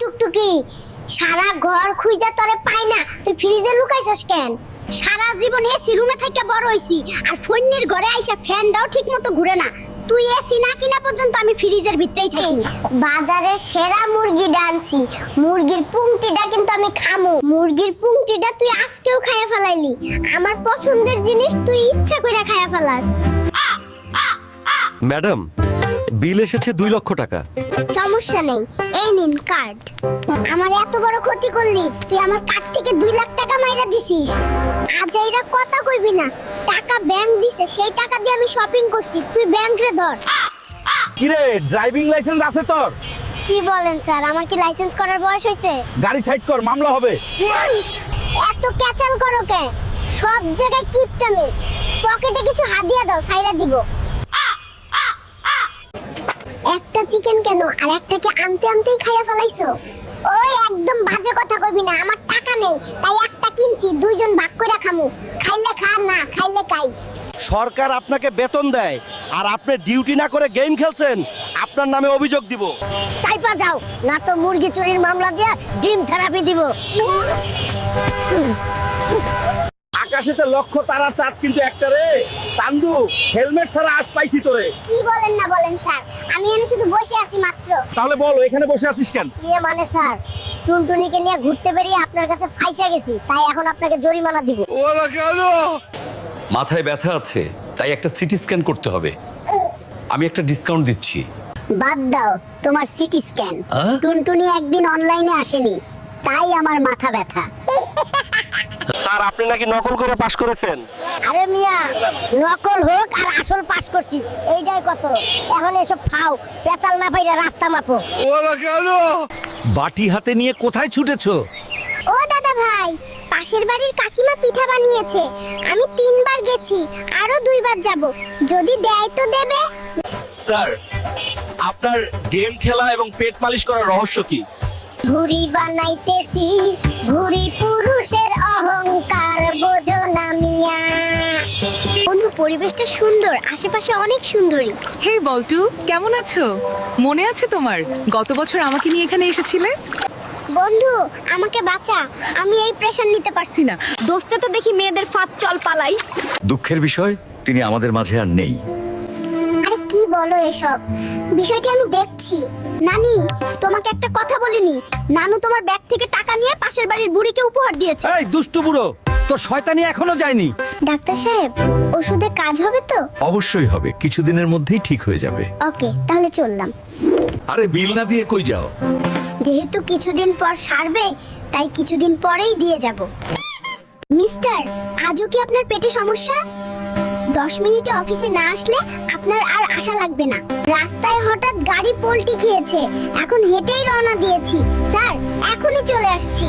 টুকটুকি, সারা ঘর খুঁজা তোরে পাই না, তুই ফ্রিজে লুকাইছস কেন? সারা জীবন এসি রুমে থেকে বড় হইছি, আর ফোনের ঘরে আইসা ফ্যানটাও ঠিক মতো ঘুরে না। তুই এসি না কিনা পর্যন্ত আমি ফ্রিজের ভিতরেই থাকি। বাজারে সেরা মুরগি ডানছি, মুরগির পুংটিটা কিন্তু আমি খামু। মুরগির পুংটিটা তুই আজকেও খাইয়া ফেলাইলি। আমার পছন্দের জিনিস তুই ইচ্ছা কইরা খাইয়া ফেলাস। ম্যাডাম, বিল এসেছে 2 লক্ষ টাকা। সমস্যা নেই, এই নিন কার্ড। আমার এত বড় ক্ষতি করলি, তুই আমার কার্ড থেকে 2 লাখ টাকা মাইরা দিছিস। আজ এইটা কথা কইবি না, টাকা ব্যাংক দিছে, সেই টাকা দিয়ে আমি শপিং করছি, তুই ব্যাংক রে ধর। কিরে, ড্রাইভিং লাইসেন্স আছে তোর? কি বলেন স্যার, আমার কি লাইসেন্স করার বয়স হয়েছে? গাড়ি সাইড কর, মামলা হবে। এত ক্যাচাল করো কে? সব জায়গায় কিপটামি। পকেটে কিছু হাদিয়া দাও, সাইরা দিব। একটা চিকেন কেন, আর একটা কি আনতে আনতেই খাইয়া ফেলাইছো? ওই একদম বাজে কথা কইবি না, আমার টাকা নেই, তাই একটা কিনছি, দুইজন ভাগ করে খামু। খাইলে খা, না খাইলে খাই। সরকার আপনাকে বেতন দেয় আর আপনি ডিউটি না করে গেম খেলছেন, আপনার নামে অভিযোগ দিব। চাইপা যাও, না তো মুরগি চুরির মামলা দিয়া ডিম থেরাপি দিব। আকাশেতে লক্ষ তারা, চাঁদ কিন্তু একটা রে। চান্দু, হেলমেট ছাড়া আজ পাইছি তোরে। কি বলেন না বলেন স্যার, আমি এখানে শুধু বসে আছি মাত্র। তাহলে বলো, এখানে বসে আছিস কেন? ইয়ে মানে স্যার, টুনটুনিকে নিয়ে ঘুরতে বেরিয়ে আপনার কাছে ফাইসা গেছি, তাই এখন আপনাকে জরিমানা দিব। মাথায় ব্যথা আছে, তাই একটা সিটি স্ক্যান করতে হবে। আমি একটা ডিসকাউন্ট দিচ্ছি। বাদ দাও তোমার সিটি স্ক্যান। আহ? টুনটুনি একদিন অনলাইনে আসেনি, তাই আমার মাথা ব্যথা। স্যার, আপনি নাকি নকল করে পাশ করেছেন। আরে মিয়া, নকল হোক আর আসল পাস করছি, এইটাই কত। এখন এসব ফাও পেছাল না পাইরা রাস্তা মাপো। বাটি হাতে নিয়ে কোথায় ছুটেছো? ও দাদা ভাই, পাশের বাড়ির কাকিমা পিঠা বানিয়েছে, আমি 3 বার গেছি, আরো 2 বার যাব, যদি দেয় তো দেবে। স্যার, আপনার গেম খেলা এবং পেট মালিশ করার রহস্য কি? ঘুড়ি বানাইতেছি, ঘুড়ি পুরুষের অহংকার বোঝো না মিয়া। বন্ধু, পরিবেশটা সুন্দর, আশেপাশে অনেক সুন্দরী। হে বল্টু, কেমন আছো? মনে আছে তোমার গত বছর আমাকে নিয়ে এখানে এসেছিলে? বন্ধু, আমাকে বাঁচা, আমি এই প্রেশার নিতে পারছি না। দোস্তে তো দেখি মেয়েদের ফাঁদ চল পালাই। দুঃখের বিষয়, তিনি আমাদের মাঝে আর নেই। আরে কি বলো এসব? বিষয়টি আমি দেখছি। নানি, তোমাকে একটা কথা বলিনি, নানু তোমার ব্যাগ থেকে টাকা নিয়ে পাশের বাড়ির বুড়িকে উপহার দিয়েছে। এই দুষ্টু বুড়ো, তোর শয়তানি এখনো যায়নি। ডাক্তার সাহেব, ওষুধে কাজ হবে তো? অবশ্যই হবে, কিছুদিনের মধ্যেই ঠিক হয়ে যাবে। ওকে, তাহলে চললাম। আরে বিল না দিয়ে কই যাও? যেহেতু কিছুদিন পর সারবে, তাই কিছুদিন পরেই দিয়ে যাব। মিস্টার, আজও কি আপনার পেটে সমস্যা? 10 মিনিটে অফিসে না আসলে আপনার আর আশা লাগবে না। রাস্তায় হঠাৎ গাড়ি পল্টি খেয়েছে, এখন হেঁটেই রওনা দিয়েছি। স্যার, এখনই চলে আসছি।